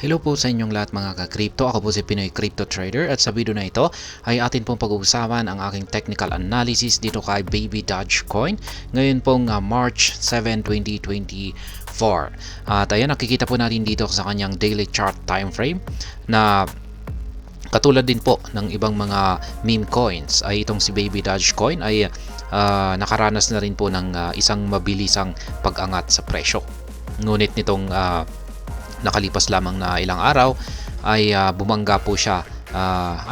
Hello po sa inyong lahat mga ka-crypto. Ako po si Pinoy Crypto Trader at sa video na ito ay atin pong pag-uusapan ang aking technical analysis dito kay Baby Dogecoin ngayon pong March 7, 2024. At ayan, nakikita po natin dito sa kanyang daily chart time frame na katulad din po ng ibang mga meme coins ay itong si Baby Dogecoin ay nakaranas na rin po ng isang mabilisang pag-angat sa presyo. Ngunit nitong nakalipas lamang na ilang araw ay bumangga po siya,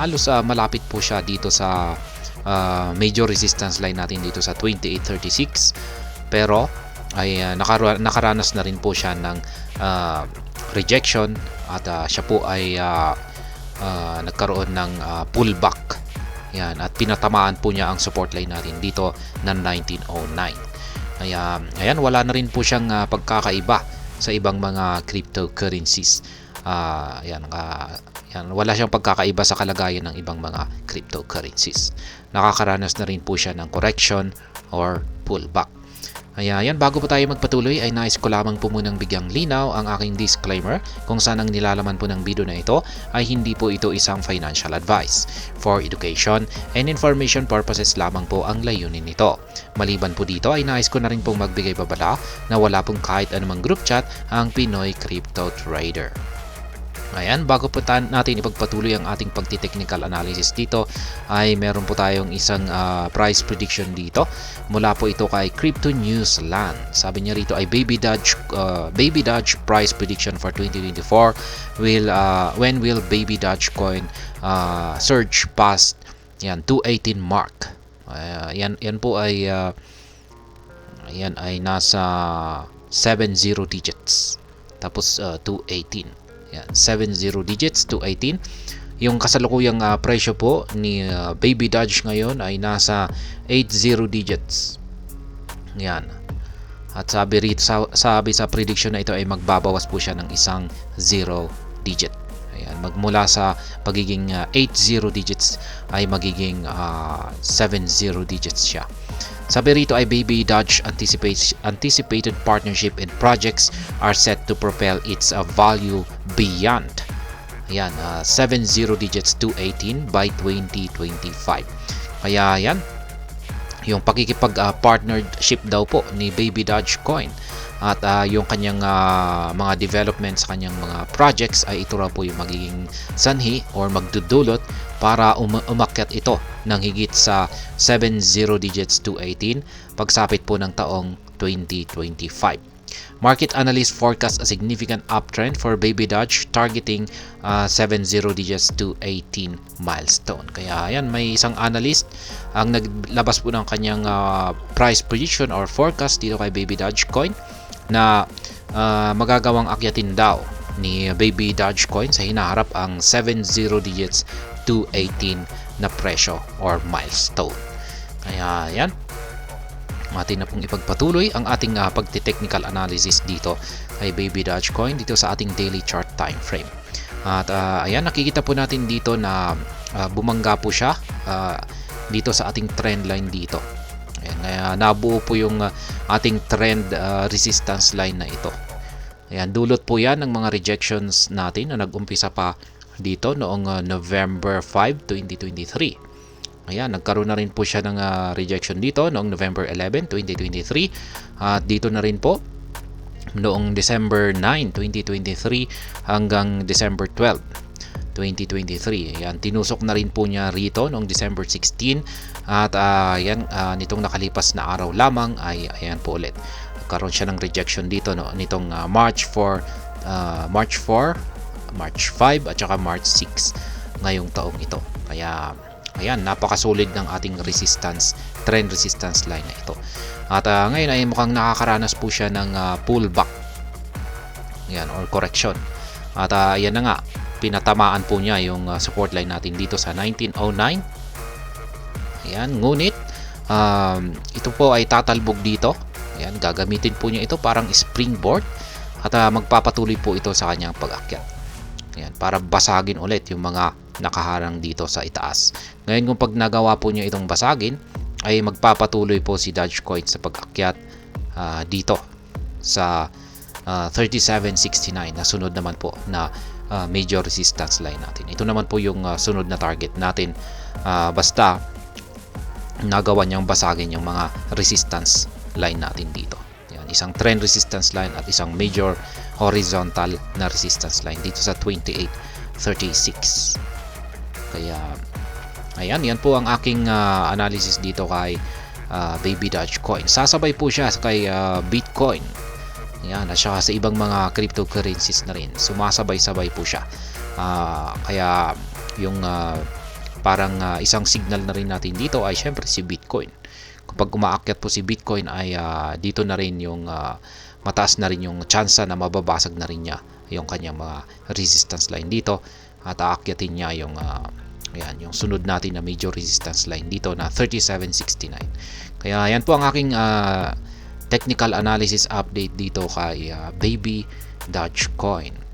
halos malapit po siya dito sa major resistance line natin dito sa 2836, pero ay nakaranas na rin po siya ng rejection at siya po ay nagkaroon ng pullback. Yan, at pinatamaan po niya ang support line natin dito na 1909. Ayan, wala na rin po siyang pagkakaiba sa ibang mga cryptocurrencies. Yan, wala siyang pagkakaiba sa kalagayan ng ibang mga cryptocurrencies. Nakakaranas na rin po siya ng correction or pullback. Ayan, bago po tayo magpatuloy ay nais ko lamang po munang bigyang linaw ang aking disclaimer kung saan ang nilalaman po ng video na ito ay hindi po ito isang financial advice. For education and information purposes lamang po ang layunin nito. Maliban po dito ay nais ko na rin pong magbigay babala na wala pong kahit anumang group chat ang Pinoy Crypto Trader. Ayan, bago po natin ipagpatuloy ang ating pagti-technical analysis dito ay meron po tayong isang price prediction dito. Mula po ito kay Crypto Newsland. Sabi niya rito ay Baby Doge price prediction for 2024 when will Baby Dogecoin surge past 218 mark. Yan po ay nasa 70 digits. Tapos 218. Yan, 70 digits to 18. Yung kasalukuyang presyo po ni Baby Doge ngayon ay nasa 80 digits. Yan. At sabi sa prediction na ito ay magbabawas po siya ng isang 0 digit. Ayan, magmula sa pagiging 80 digits ay magiging 70 digits siya. Sabi rito ay Baby Doge anticipated partnership and projects are set to propel its value beyond 70 digits to 18 by 2025. Kaya yan, yung pakikipag-partnership daw po ni Baby Dogecoin at yung kanyang mga developments sa kanyang mga projects ay ito raw po yung magiging sanhi or magdudulot para umakyat ito ng higit sa 70 digits to 18 pagsapit po ng taong 2025. Market analysts forecast a significant uptrend for Baby Doge targeting 70 digits to 18 milestone. Kaya yan, may isang analyst ang naglabas po ng kanyang price prediction or forecast dito kay Baby Dogecoin na magagawang akyatin daw ni Baby Dogecoin sa hinaharap ang 70 digits to 18 na presyo or milestone. Kaya yan, atin na pong ipagpatuloy ang ating pagti-technical analysis dito kay Baby Dogecoin dito sa ating daily chart time frame. At ayan, nakikita po natin dito na bumangga po siya dito sa ating trend line dito. Ayan, nabuo po yung ating trend resistance line na ito. Ayan, dulot po yan ng mga rejections natin na nag-umpisa pa dito noong November 5, 2023. Ayan, nagkaroon na rin po siya ng rejection dito noong November 11, 2023. At dito na rin po noong December 9, 2023 hanggang December 12, 2023. Ayan, tinusok na rin po niya rito noong December 16 at nitong nakalipas na araw lamang ay ayan po ulit. Nagkaroon siya ng rejection dito nitong March 4, March 5 at saka March 6 ngayong taong ito. Kaya ayan, napakasulit ng ating trend resistance line na ito. At ngayon ay mukhang nakakaranas po siya ng pullback. Yan, or correction. At ayan na nga, pinatamaan po niya yung support line natin dito sa 1909. Ayan, ngunit ito po ay tatalbog dito. Ayan, gagamitin po niya ito parang springboard at magpapatuloy po ito sa kanyang pag-akyat. Ayan, para basagin ulit yung mga nakaharang dito sa itaas. Ngayon kung pag nagawa po niya itong basagin, ay magpapatuloy po si Dogecoin sa pag-akyat dito sa 3769 na sunod naman po na major resistance line natin. Ito naman po yung sunod na target natin, basta nagawa niyang basagin yung mga resistance line natin dito. Yan, isang trend resistance line at isang major horizontal na resistance line dito sa 2836. Kaya ayan, yan po ang aking analysis dito kay Baby Dogecoin. Sasabay po siya kay Bitcoin. Yan, at saka sa ibang mga cryptocurrencies na rin. Sumasabay-sabay po siya. Kaya yung parang isang signal na rin natin dito ay syempre si Bitcoin. Kapag umaakyat po si Bitcoin ay dito na rin yung mataas na rin yung tsansa na mababasag na rin niya yung kanyang mga resistance line dito at aakyatin niya yung ayan, yung sunod natin na major resistance line dito na 3769. Kaya yan po ang aking technical analysis update dito kay Baby Dogecoin.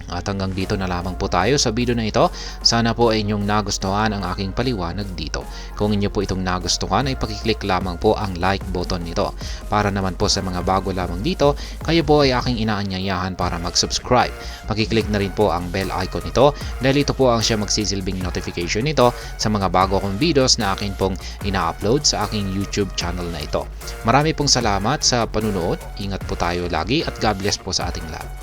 At hanggang dito na lamang po tayo sa video na ito. Sana po ay inyong nagustuhan ang aking paliwanag dito. Kung inyo po itong nagustuhan ay pakiclick lamang po ang like button nito. Para naman po sa mga bago lamang dito, kayo po ay aking inaanyayahan para mag-subscribe. Pakiclick na rin po ang bell icon nito dahil ito po ang siya magsisilbing notification nito sa mga bago kong videos na akin pong ina-upload sa aking YouTube channel na ito. Marami pong salamat sa panunood. Ingat po tayo lagi at God bless po sa ating lahat.